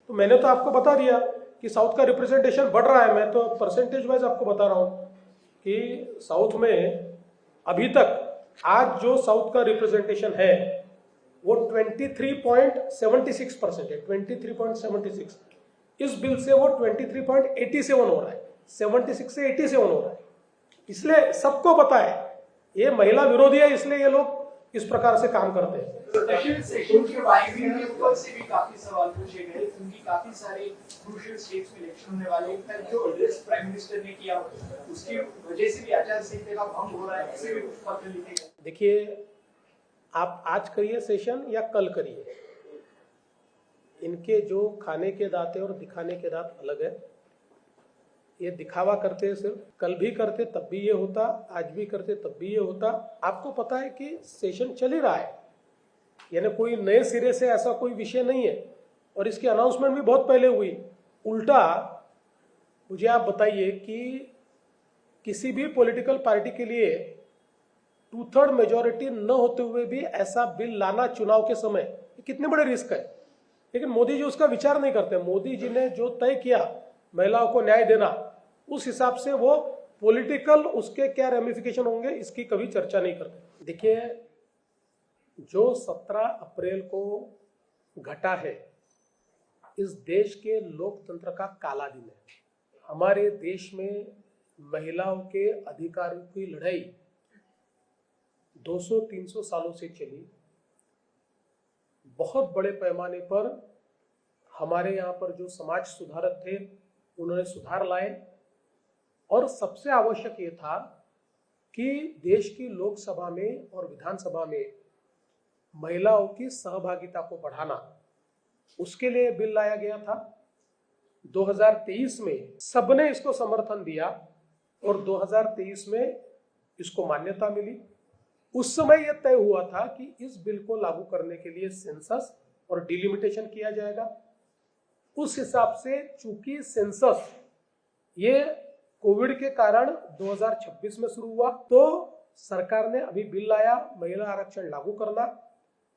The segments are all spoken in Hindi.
तो मैंने तो आपको बता दिया कि साउथ का रिप्रेजेंटेशन बढ़ रहा है। मैं तो परसेंटेज वाइज आपको बता रहा हूँ कि साउथ में अभी तक आज जो साउथ का रिप्रेजेंटेशन है वो 23.76% है। 23.76 इस बिल से वो 23.87 हो रहा है। 76 से 87 हो रहा है। इसलिए सबको पता है ये महिला विरोधी है, इसलिए ये लोग इस प्रकार से काम करते हैं। सेशन के बाइबिल से भी काफी सवाल पूछे गए, क्योंकि काफी सारे क्रूशियल स्टेट्स में इलेक्शन होने वाले हैं। जो एड्रेस प्राइम मिनिस्टर ने किया उसकी वजह से भी आचार संहिता का भंग हो रहा है, ऐसे भी कुछ पत्र लिखे गए। देखिए, आप आज करिए सेशन या कल करिए, इनके जो खाने के दांत है और दिखाने के दांत अलग है। ये दिखावा करते हैं, सिर्फ कल भी करते तब भी ये होता, आज भी करते तब भी ये होता। आपको पता है कि सेशन चल ही रहा है, यानी कोई नए सिरे से ऐसा कोई विषय नहीं है और इसकी अनाउंसमेंट भी बहुत पहले हुई। उल्टा मुझे आप बताइए कि किसी भी पॉलिटिकल पार्टी के लिए 2/3 मेजॉरिटी न होते हुए भी ऐसा बिल लाना चुनाव के समय कितने बड़े रिस्क है। लेकिन मोदी जी उसका विचार नहीं करते। मोदी जी ने जो तय किया महिलाओं को न्याय देना, उस हिसाब से वो पॉलिटिकल उसके क्या रेमिफिकेशन होंगे इसकी कभी चर्चा नहीं करते। देखिए, जो 17 अप्रैल को घटा है इस देश के लोकतंत्र का काला दिन है। हमारे देश में महिलाओं के अधिकारों की लड़ाई 200-300 सालों से चली। बहुत बड़े पैमाने पर हमारे यहाँ पर जो समाज सुधारक थे उन्होंने सुधार लाए और सबसे आवश्यक ये था कि देश की लोकसभा में और विधानसभा में महिलाओं की सहभागिता को बढ़ाना, उसके लिए बिल लाया गया था। 2023 में सबने इसको समर्थन दिया और 2023 में इसको मान्यता मिली। उस समय यह तय हुआ था कि इस बिल को लागू करने के लिए सेंसस और डिलिमिटेशन किया जाएगा। उस हिसाब से चूंकि सेंसस ये कोविड के कारण 2026 में शुरू हुआ, तो सरकार ने अभी बिल लाया महिला आरक्षण लागू करना,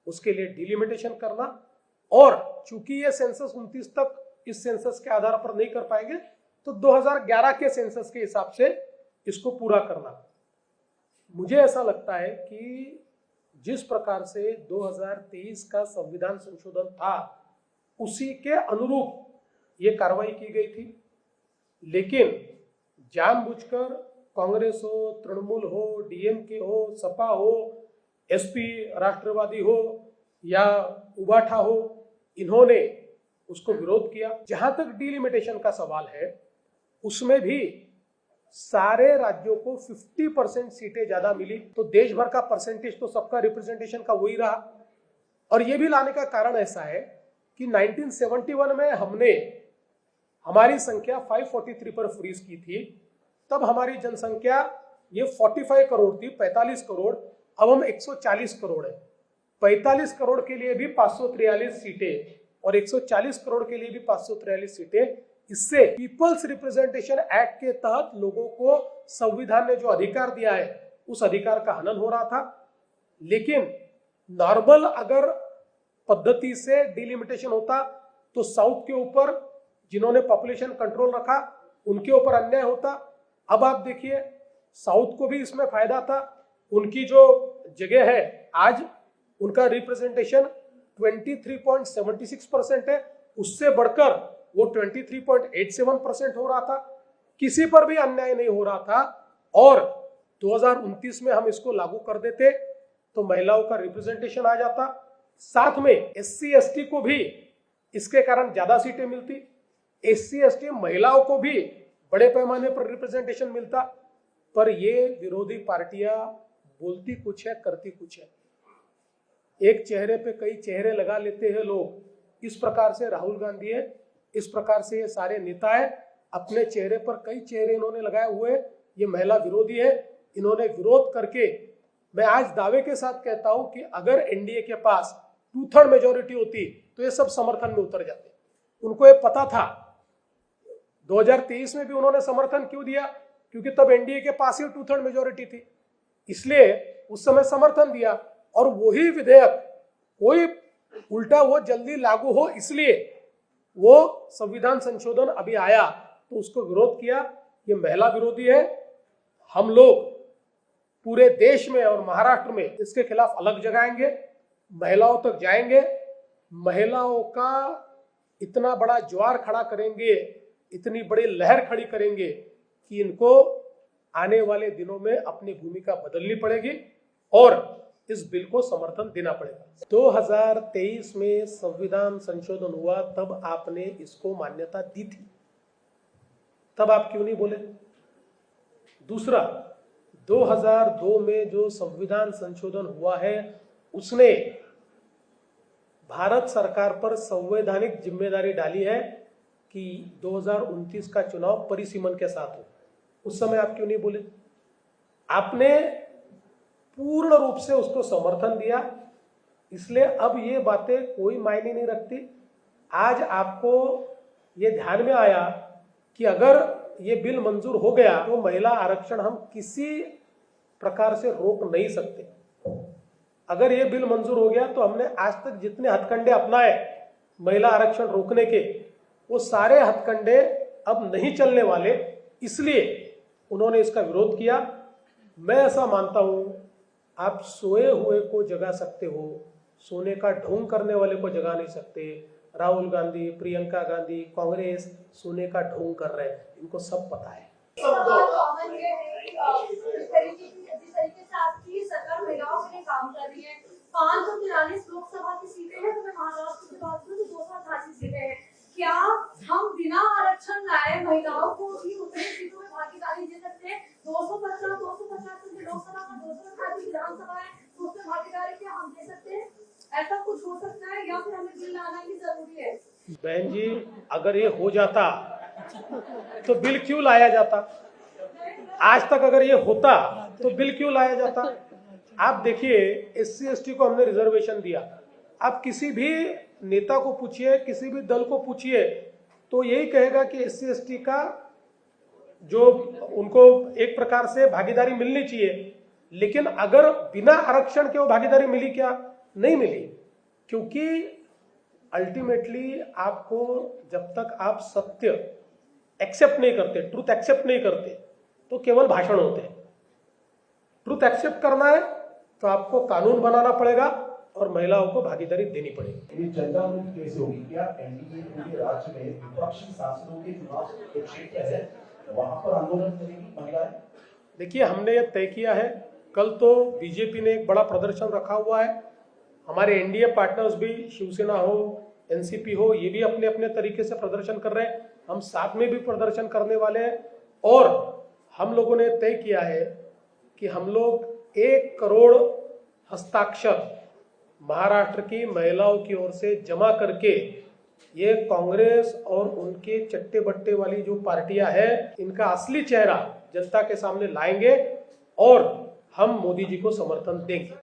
उसके लिए डिलिमिटेशन करना, और चूंकि ये सेंसस 29 तक इस सेंसस के आधार पर नहीं कर पाएंगे तो 2011 के सेंसस के हिसाब से इसको पूरा करना। मुझे ऐसा लगता है कि जिस प्रकार से 2023 का संविधान संशोधन था उसी के अनुरूप ये कार्रवाई की गई थी। लेकिन जानबूझकर कांग्रेस हो, तृणमूल हो, डीएमके हो, सपा हो, एसपी राष्ट्रवादी हो या उबाठा हो, इन्होंने उसको विरोध किया। जहां तक डिलिमिटेशन का सवाल है उसमें भी सारे राज्यों को 50% सीटें ज्यादा मिली, तो देश भर का परसेंटेज तो सबका रिप्रेजेंटेशन का वही रहा। और ये भी लाने का कारण ऐसा है कि 1971 में हमने हमारी संख्या 543 पर फ्रीज की थी, तब हमारी जनसंख्या ये 45 करोड़ थी, 45 करोड़। अब हम 140 करोड़ है। 45 करोड़ के लिए भी 543 सीटें और 140 करोड़ के लिए भी 543 सीटें। इससे पीपल्स रिप्रेजेंटेशन एक्ट के तहत लोगों को संविधान ने जो अधिकार दिया है उस अधिकार का हनन हो रहा था। लेकिन नॉर्मल अगर पद्धति से डिलिमिटेशन होता तो साउथ के ऊपर जिन्होंने पॉपुलेशन कंट्रोल रखा उनके ऊपर अन्याय होता। अब आप देखिए, साउथ को भी इसमें फायदा था। उनकी जो जगह है आज उनका रिप्रेजेंटेशन 23.76% है, उससे बढ़कर वो 23.87% हो रहा था। किसी पर भी अन्याय नहीं हो रहा था। और 2029 में हम इसको लागू कर देते तो महिलाओं का रिप्रेजेंटेशन आ जाता। साथ में एससी एसटी को भी इसके कारण ज्यादा सीटें मिलती। एससी एसटी महिलाओं को भी बड़े पैमाने पर रिप्रेजेंटेशन मिलता। पर ये विरोधी पार्टियां बोलती कुछ है, करती कुछ है। एक चेहरे पे कई चेहरे लगा लेते हैं लोग। इस प्रकार से राहुल गांधी है, इस प्रकार से ये सारे नेता है, अपने चेहरे पर कई चेहरे इन्होंने लगाए हुए। ये महिला विरोधी है। इन्होंने विरोध करके, मैं आज दावे के साथ कहता हूं कि अगर एनडीए के पास 2/3 मेजोरिटी होती तो ये सब समर्थन में उतर जाते। उनको ये पता था। 2023 में भी उन्होंने समर्थन क्यों दिया? क्योंकि तब एनडीए के पास ही 2/3 मेजोरिटी थी, इसलिए उस समय समर्थन दिया। और वही विधेयक कोई उल्टा वो जल्दी लागू हो इसलिए वो संविधान संशोधन अभी आया तो उसको विरोध किया, ये महिला विरोधी है। हम लोग पूरे देश में और महाराष्ट्र में इसके खिलाफ अलग जगाएंगे, महिलाओं तक जाएंगे, महिलाओं का इतना बड़ा ज्वार खड़ा करेंगे, इतनी बड़ी लहर खड़ी करेंगे कि इनको आने वाले दिनों में अपनी भूमिका बदलनी पड़ेगी और इस बिल को समर्थन देना पड़ेगा। 2023 में संविधान संशोधन हुआ, तब आपने इसको मान्यता दी थी, तब आप क्यों नहीं बोले? दूसरा, 2002 में जो संविधान संशोधन हुआ है उसने भारत सरकार पर संवैधानिक जिम्मेदारी डाली है कि 2029 का चुनाव परिसीमन के साथ हो। उस समय आप क्यों नहीं बोले? आपने पूर्ण रूप से उसको समर्थन दिया, इसलिए अब ये बातें कोई मायने नहीं रखती। आज आपको ये ध्यान में आया कि अगर ये बिल मंजूर हो गया तो महिला आरक्षण हम किसी प्रकार से रोक नहीं सकते। अगर ये बिल मंजूर हो गया तो हमने आज तक जितने हथकंडे अपनाए महिला आरक्षण रोकने के, वो सारे हथकंडे अब नहीं चलने वाले, इसलिए उन्होंने इसका विरोध किया। मैं ऐसा मानता हूं, आप सोए हुए को जगा सकते हो, सोने का ढोंग करने वाले को जगा नहीं सकते। राहुल गांधी, प्रियंका गांधी, कांग्रेस सोने का ढोंग कर रहे हैं, इनको सब पता है। जिस तरीके से आपकी सरकार महिलाओं के लिए काम कर रही है, 543 लोकसभा की सीटें हैं, तो मैं महाराष्ट्र की बात करूं तो 288 सीटें हैं। क्या हम बिना आरक्षण लाए महिलाओं को भी उतनी सीटों में भागीदारी दे सकते हैं? 250 लोकसभा का 288 विधानसभा है, तो उसमें भागीदारी क्या हम दे सकते हैं? ऐसा कुछ हो सकता है या फिर हमें बिल लाना ही जरूरी है? बहन जी, अगर ये हो जाता तो बिल क्यों लाया जाता? आज तक अगर ये होता तो बिल क्यों लाया जाता? आप देखिए, SC ST को हमने रिजर्वेशन दिया। आप किसी भी नेता को पूछिए, किसी भी दल को पूछिए, तो यही कहेगा कि SC ST का जो उनको एक प्रकार से भागीदारी मिलनी चाहिए। लेकिन अगर बिना आरक्षण के वो भागीदारी मिली क्या? नहीं मिली, क्योंकि अल्टीमेटली आपको जब तक आप सत्य एक्सेप्ट नहीं करते, ट्रूथ एक्सेप्ट नहीं करते, तो केवल भाषण होते हैं। ट्रूथ एक्सेप्ट करना है तो आपको कानून बनाना पड़ेगा और महिलाओं को भागीदारी देनी पड़ेगी। ये जनता मुक्ति कैसे होगी? क्या एनडीए पूरे राज्य में विपक्षी शासकों के चुनाव एक क्षेत्र है, वहां पर आंदोलन करेगी महिलाएं? देखिए, हमने ये तय किया है। कल तो बीजेपी ने एक बड़ा प्रदर्शन रखा हुआ है, हमारे एनडीए पार्टनर्स भी, शिवसेना हो, एनसीपी हो, ये भी अपने अपने तरीके से प्रदर्शन कर रहे हैं। हम साथ में भी प्रदर्शन करने वाले हैं और हम लोगों ने तय किया है कि हम लोग 1 करोड़ हस्ताक्षर महाराष्ट्र की महिलाओं की ओर से जमा करके ये कांग्रेस और उनके चट्टे बट्टे वाली जो पार्टियां हैं, इनका असली चेहरा जनता के सामने लाएंगे और हम मोदी जी को समर्थन देंगे।